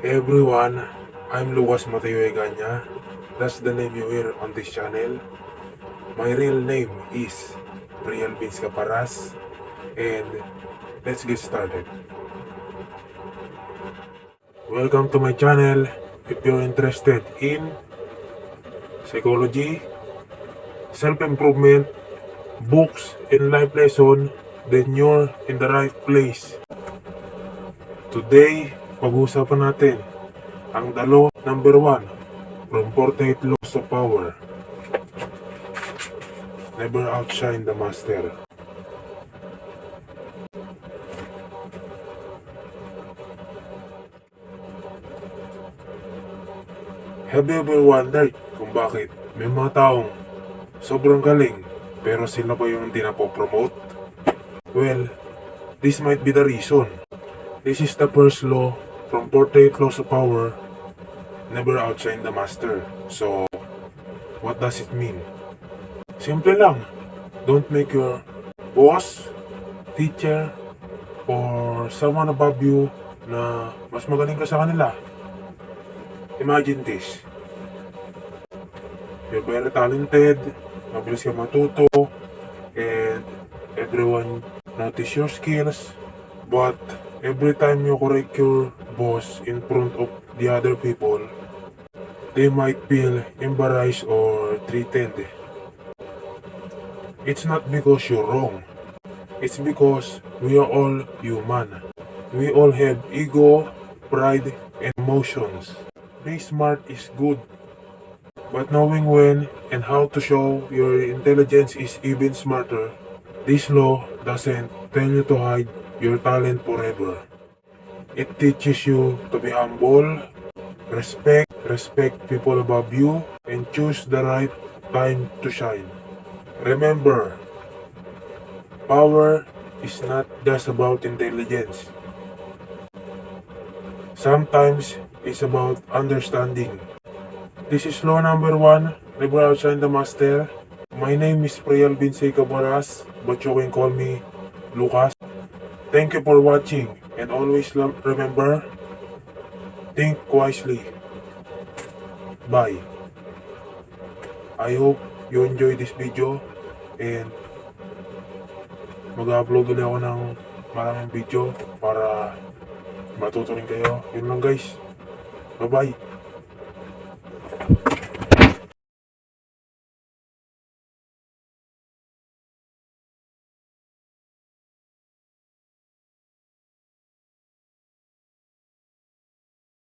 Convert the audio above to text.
Everyone, I'm Lucas Mateo Eganya. That's the name you hear on this channel. My real name is Riel Vince Caparas, and let's get started. Welcome to my channel. If you're interested in psychology, self-improvement, books, and life lesson, then you're in the right place. Today, pag-uusapan natin ang the law number 1 from 48 laws of power. Never outshine the master. Have you ever wondered kung bakit may mga taong sobrang galing pero sila pa yung hindi napopromote? Well, this might be the reason. This is the first law from 48 laws of power. Never outshine the master. So, what does it mean? Simple lang. Don't make your boss, teacher, or someone above you na mas magaling ka sa kanila. Imagine this. You're very talented, mabilis ka matuto, and everyone notice your skills. But every time you correct your boss in front of the other people, they might feel embarrassed or threatened. It's not because you're wrong. It's because we are all human. We all have ego, pride, and emotions. Being smart is good, but knowing when and how to show your intelligence is even smarter. This law doesn't tell you to hide your talent forever. It teaches you to be humble, respect people above you, and choose the right time to shine. Remember, power is not just about intelligence. Sometimes it's about understanding. This is law number 1, never outshine the master. My name is Riel Vince Caparas, but you can call me Lucas. Thank you for watching, and always remember, think wisely. Bye. I hope you enjoy this video, and mag-upload ulit ako ng maraming video para matuto rin kayo. Yun lang guys. Bye-bye.